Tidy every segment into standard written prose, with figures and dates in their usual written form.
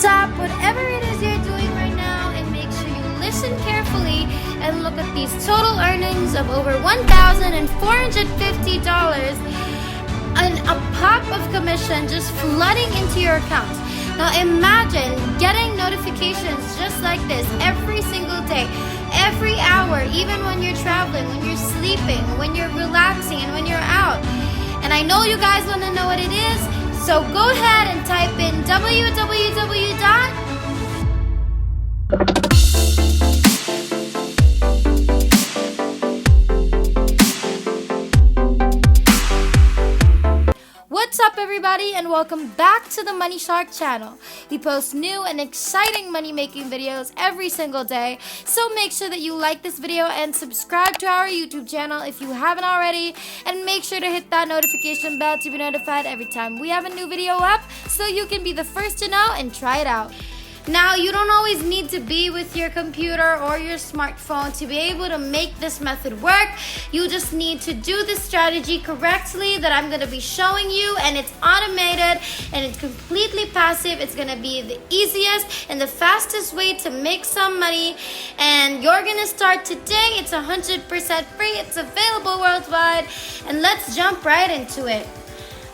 stop whatever it is you're doing right now and make sure you listen carefully and look at these total earnings of over $1,450 and a pop of commission just flooding into your account. Now imagine getting notifications just like this every single day, every hour, even when you're traveling, when you're sleeping, when you're relaxing, and when you're out. And I know you guys want to know what it is, so go ahead and type in www. What's up, everybody, and welcome back to the Money Shark channel. We post new and exciting money-making videos every single day, so make sure that you like this video and subscribe to our YouTube channel if you haven't already, and make sure to hit that notification bell to be notified every time we have a new video up so you can be the first to know and try it out. Now, you don't always need to be with your computer or your smartphone to be able to make this method work. You just need to do the strategy correctly that I'm going to be showing you, and it's automated and it's completely passive. It's going to be the easiest and the fastest way to make some money, and you're going to start today. It's 100% free. It's available worldwide, and let's jump right into it.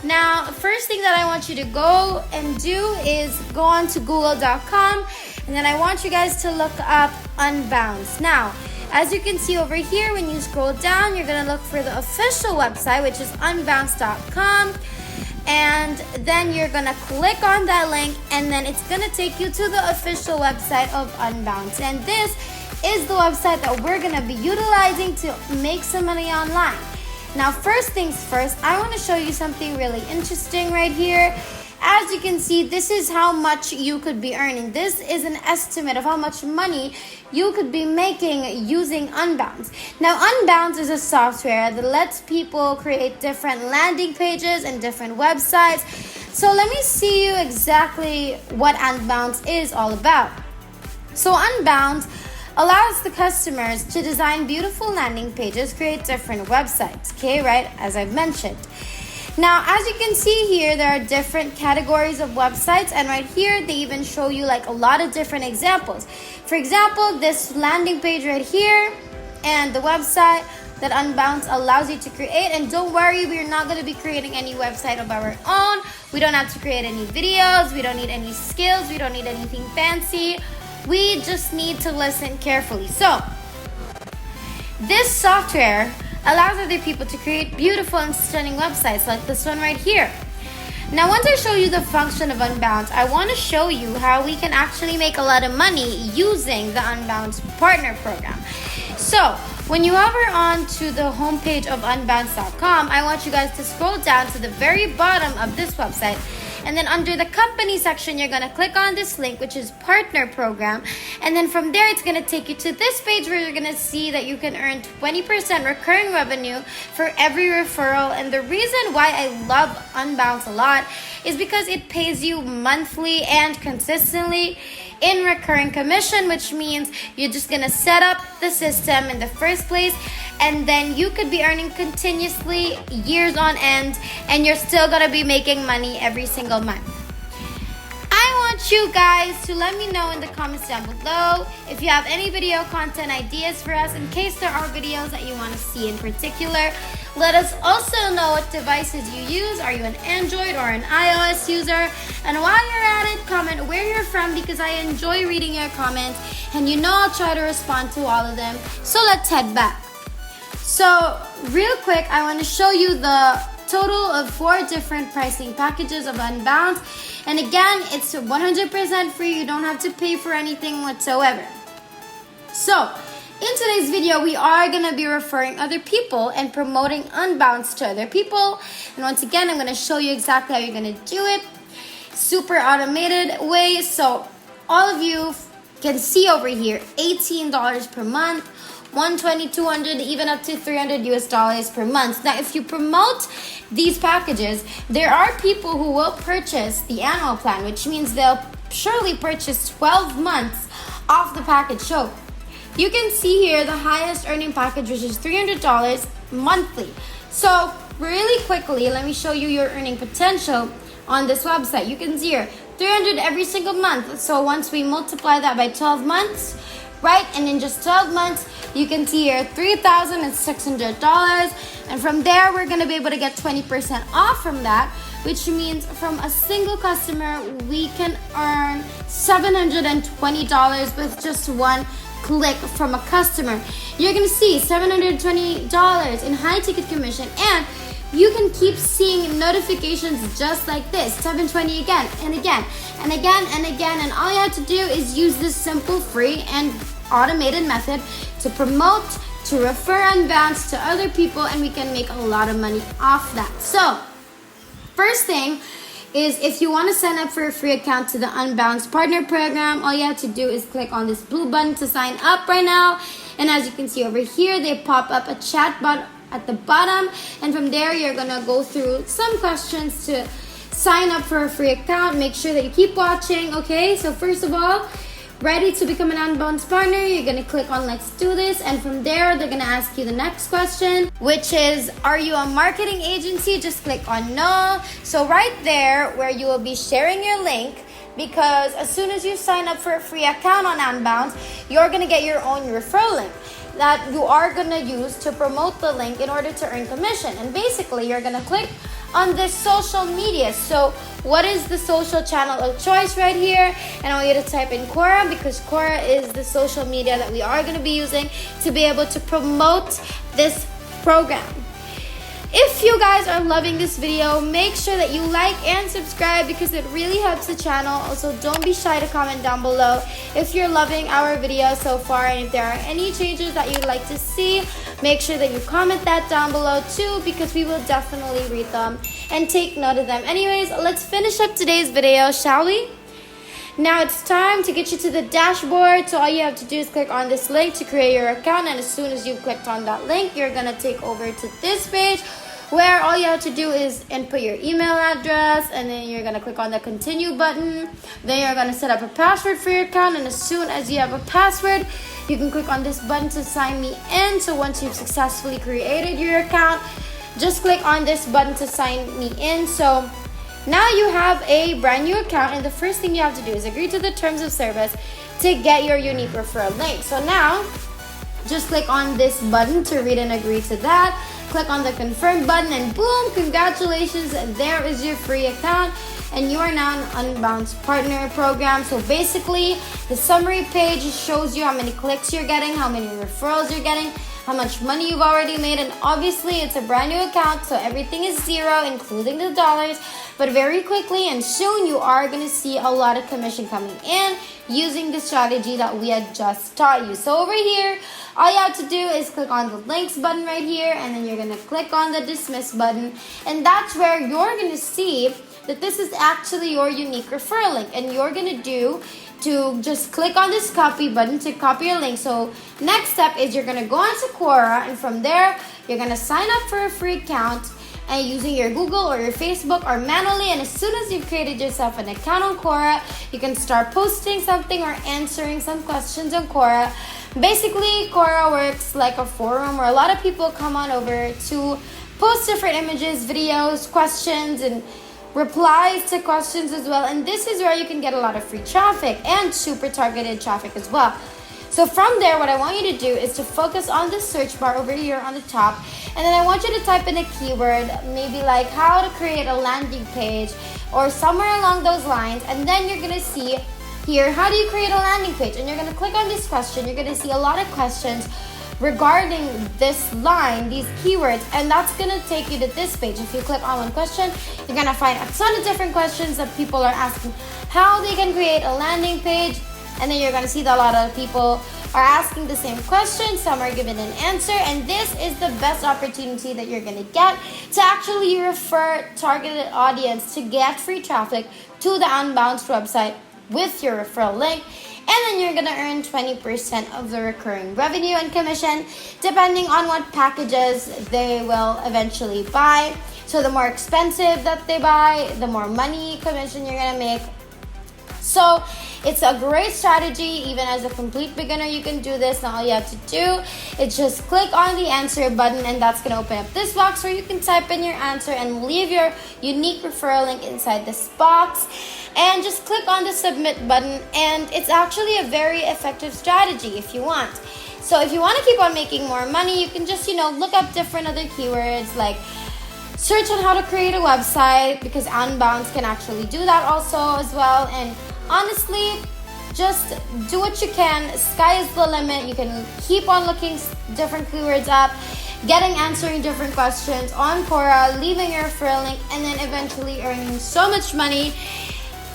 Now, first thing that I want you to go and do is go on to google.com, and then I want you guys to look up Unbounce. Now, as you can see over here, when you scroll down, you're going to look for the official website, which is unbounce.com, and then you're going to click on that link, and then it's going to take you to the official website of Unbounce. And this is the website that we're going to be utilizing to make some money online. Now, first things first, I want to show you something really interesting right here. As you can see, this is how much you could be earning. This is an estimate of how much money you could be making using Unbounce. Now, Unbounce is a software that lets people create different landing pages and different websites. So let me see you exactly what Unbounce is all about. So Unbounce allows the customers to design beautiful landing pages, create different websites, okay, right, as I've mentioned. Now, as you can see here, there are different categories of websites, and right here, they even show you like a lot of different examples. For example, this landing page right here, and the website that Unbounce allows you to create. And don't worry, we're not going to be creating any website of our own. We don't have to create any videos. We don't need any skills. We don't need anything fancy. We just need to listen carefully. So, this software allows other people to create beautiful and stunning websites like this one right here. Now, once I show you the function of Unbounce, I want to show you how we can actually make a lot of money using the Unbounce partner program. So, when you hover on to the homepage of unbounce.com, I want you guys to scroll down to the very bottom of this website. And then under the company section, you're going to click on this link, which is partner program. And then from there, it's going to take you to this page where you're going to see that you can earn 20% recurring revenue for every referral. And the reason why I love Unbounce a lot is because it pays you monthly and consistently in recurring commission, which means you're just going to set up the system in the first place, and then you could be earning continuously years on end, and you're still going to be making money every single month. I want you guys to let me know in the comments down below if you have any video content ideas for us, in case there are videos that you want to see in particular. Let us also know what devices you use. Are you an Android or an iOS user? And while you're at it, comment where you're from, because I enjoy reading your comments, and you know I'll try to respond to all of them. So let's head back. So real quick, I want to show you the total of 4 different pricing packages of Unbounce. And again, it's 100% free. You don't have to pay for anything whatsoever. So in today's video, we are going to be referring other people and promoting Unbounce to other people. And once again, I'm going to show you exactly how you're going to do it. Super automated way. So all of you can see over here, $18 per month, $120, $200, even up to $300 US per month. Now, if you promote these packages, there are people who will purchase the annual plan, which means they'll surely purchase 12 months off the package. So you can see here the highest earning package, which is $300 monthly. So really quickly, let me show you your earning potential on this website. You can see here 300 every single month. So once we multiply that by 12 months, right, and in just 12 months, you can see here $3,600. And from there, we're gonna be able to get 20% off from that, which means from a single customer, we can earn $720 with just one click from a customer. You're gonna see $720 in high ticket commission, and you can keep seeing notifications just like this, 720 again and again and again and again. And all you have to do is use this simple, free, and automated method to promote, to refer Unbounce to other people, and we can make a lot of money off that. So, first thing is, if you want to sign up for a free account to the Unbounce Partner Program, all you have to do is click on this blue button to sign up right now. And as you can see over here, they pop up a chat bot at the bottom, and from there you're gonna go through some questions to sign up for a free account. Make sure that you keep watching. Okay, so first of all, ready to become an Unbounce partner, you're gonna click on let's do this, and from there they're gonna ask you the next question, which is, are you a marketing agency? Just click on no. So right there where you will be sharing your link, because as soon as you sign up for a free account on Unbounce, you're gonna get your own referral link that you are gonna use to promote the link in order to earn commission. And basically, you're gonna click on this social media. So what is the social channel of choice right here? And I want you to type in Quora, because Quora is the social media that we are gonna be using to be able to promote this program. If you guys are loving this video, make sure that you like and subscribe, because it really helps the channel. Also, don't be shy to comment down below if you're loving our video so far, and if there are any changes that you'd like to see, make sure that you comment that down below too, because we will definitely read them and take note of them. Anyways, let's finish up today's video, shall we? Now it's time to get you to the dashboard. So all you have to do is click on this link to create your account, and as soon as you've clicked on that link, you're gonna take over to this page where all you have to do is input your email address, and then you're gonna click on the continue button. Then you're gonna set up a password for your account, and as soon as you have a password, you can click on this button to sign me in. So once you've successfully created your account, just click on this button to sign me in. So now you have a brand new account, and the first thing you have to do is agree to the terms of service to get your unique referral link. So now, just click on this button to read and agree to that. Click on the confirm button, and boom, congratulations, there is your free account, and you are now an Unbounce Partner Program. So basically, the summary page shows you how many clicks you're getting, how many referrals you're getting, how much money you've already made, and obviously it's a brand new account, so everything is zero, including the dollars. But very quickly and soon, you are going to see a lot of commission coming in using the strategy that we had just taught you. So over here, all you have to do is click on the links button right here, and then you're going to click on the dismiss button, and that's where you're going to see that this is actually your unique referral link, and you're going to do to just click on this copy button to copy your link. So next step is you're going to go onto Quora, and from there you're going to sign up for a free account and using your Google or your Facebook or manually, and as soon as you've created yourself an account on Quora, you can start posting something or answering some questions on Quora. Basically, Quora works like a forum where a lot of people come on over to post different images, videos, questions, and replies to questions as well. And this is where you can get a lot of free traffic and super targeted traffic as well. So from there, what I want you to do is to focus on the search bar over here on the top, and then I want you to type in a keyword, maybe like how to create a landing page or somewhere along those lines, and then you're gonna see here, how do you create a landing page? And you're gonna click on this question. You're gonna see a lot of questions regarding this line, these keywords, and that's gonna take you to this page. If you click on one question, you're gonna find a ton of different questions that people are asking how they can create a landing page, and then you're gonna see that a lot of people are asking the same question. Some are given an answer, and this is the best opportunity that you're gonna get to actually refer targeted audience to get free traffic to the Unbounce website with your referral link. And then you're gonna earn 20% of the recurring revenue and commission depending on what packages they will eventually buy. So the more expensive that they buy, the more money commission you're gonna make. So it's a great strategy. Even as a complete beginner, you can do this. Now all you have to do is just click on the answer button, and that's going to open up this box where you can type in your answer and leave your unique referral link inside this box. and just click on the submit button, and it's actually a very effective strategy if you want. So if you want to keep on making more money, you can just, look up different other keywords, like search on how to create a website, because Unbounce can actually do that also as well. And honestly, just do what you can. Sky is the limit. You can keep on looking different keywords up, answering different questions on Quora, leaving your referral link, and then eventually earning so much money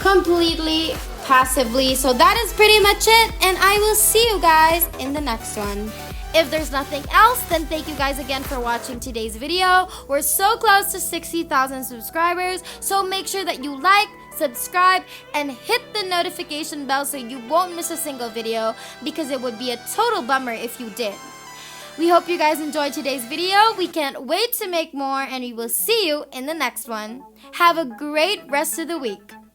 completely passively. So that is pretty much it, and I will see you guys in the next one. If there's nothing else, then thank you guys again for watching today's video. We're so close to 60,000 subscribers, so make sure that you like, subscribe, and hit the notification bell so you won't miss a single video, because it would be a total bummer if you did. We hope you guys enjoyed today's video. We can't wait to make more, and we will see you in the next one. Have a great rest of the week.